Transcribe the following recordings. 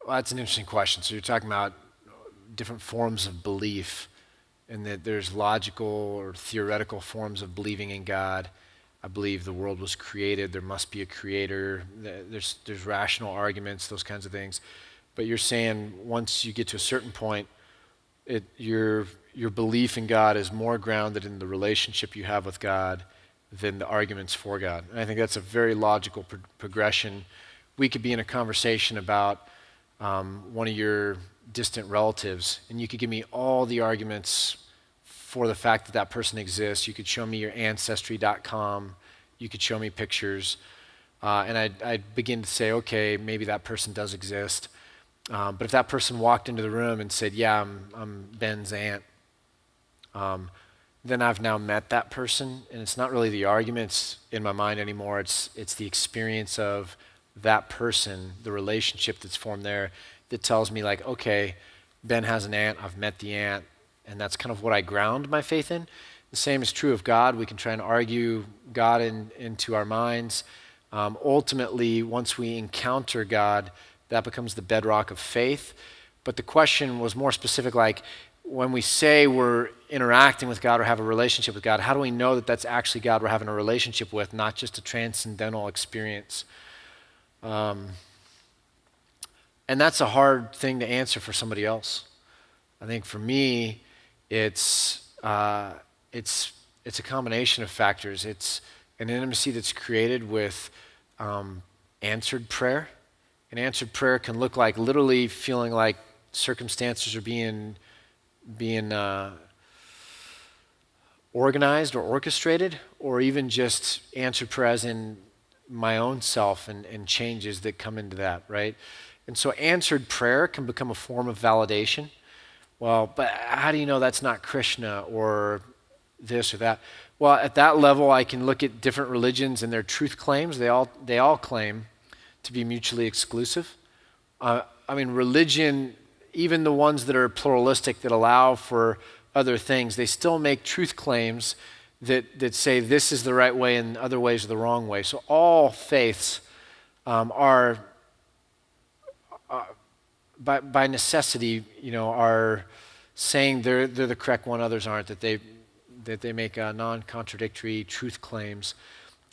Well, that's an interesting question. So you're talking about different forms of belief, and that there's logical or theoretical forms of believing in God. I believe the world was created. There must be a creator. There's rational arguments, those kinds of things. But you're saying once you get to a certain point, your belief in God is more grounded in the relationship you have with God than the arguments for God. And I think that's a very logical progression. We could be in a conversation about one of your distant relatives, and you could give me all the arguments for the fact that that person exists. You could show me your Ancestry.com. You could show me pictures. And I'd begin to say, okay, maybe that person does exist. But if that person walked into the room and said, yeah, I'm Ben's aunt, then I've now met that person, and it's not really the arguments in my mind anymore. It's the experience of that person, the relationship that's formed there, that tells me like, okay, Ben has an aunt, I've met the aunt, and that's kind of what I ground my faith in. The same is true of God. We can try and argue God into our minds. Ultimately, once we encounter God, that becomes the bedrock of faith. But the question was more specific, like when we say we're interacting with God or have a relationship with God, how do we know that that's actually God we're having a relationship with, not just a transcendental experience? And that's a hard thing to answer for somebody else. I think for me, it's a combination of factors. It's an intimacy that's created with answered prayer. And answered prayer can look like literally feeling like circumstances are being organized or orchestrated, or even just answered prayer as in my own self and changes that come into that, right? And so answered prayer can become a form of validation. Well, but how do you know that's not Krishna or this or that? Well, at that level, I can look at different religions and their truth claims. They all claim to be mutually exclusive. I mean, religion, even the ones that are pluralistic, that allow for other things, they still make truth claims that say this is the right way and other ways are the wrong way. So all faiths are by necessity, are saying they're the correct one, others aren't, that they make non-contradictory truth claims.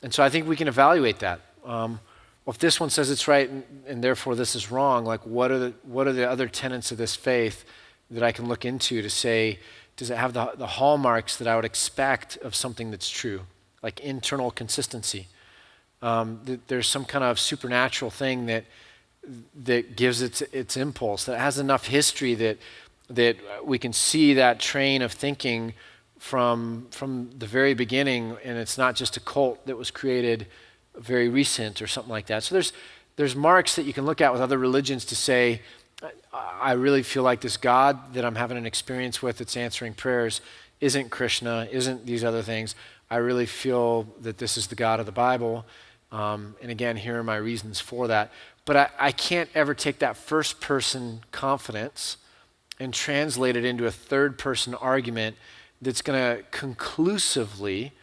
And so I think we can evaluate that. Well, if this one says it's right and therefore this is wrong, like what are the other tenets of this faith that I can look into to say, does it have the hallmarks that I would expect of something that's true, like internal consistency? There's some kind of supernatural thing that gives its impulse, that has enough history that we can see that train of thinking from the very beginning, and it's not just a cult that was created very recent or something like that. So there's marks that you can look at with other religions to say, I really feel like this God that I'm having an experience with that's answering prayers isn't Krishna, isn't these other things. I really feel that this is the God of the Bible. And again, here are my reasons for that. But I can't ever take that first person confidence and translate it into a third person argument that's going to conclusively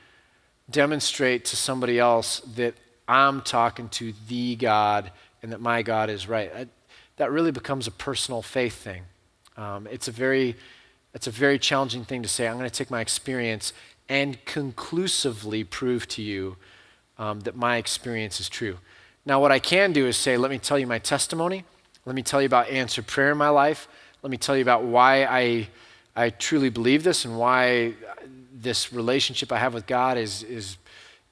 demonstrate to somebody else that I'm talking to the God and that my God is right. That really becomes a personal faith thing. It's a very challenging thing to say. I'm going to take my experience and conclusively prove to you that my experience is true. Now, what I can do is say, let me tell you my testimony. Let me tell you about answered prayer in my life. Let me tell you about why I truly believe this and why this relationship I have with God is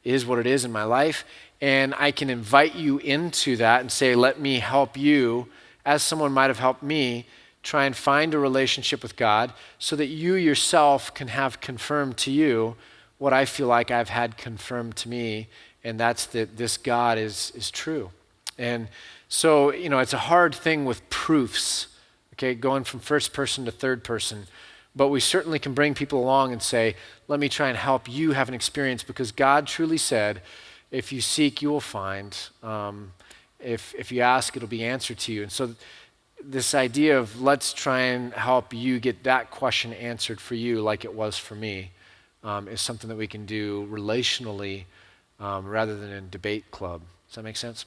what it is in my life. And I can invite you into that and say, let me help you, as someone might have helped me, try and find a relationship with God so that you yourself can have confirmed to you what I feel like I've had confirmed to me, and that's that this God is true. And so, it's a hard thing with proofs, okay, going from first person to third person. But we certainly can bring people along and say, let me try and help you have an experience, because God truly said, if you seek, you will find. If you ask, it'll be answered to you. And so this idea of let's try and help you get that question answered for you like it was for me is something that we can do relationally rather than in debate club. Does that make sense?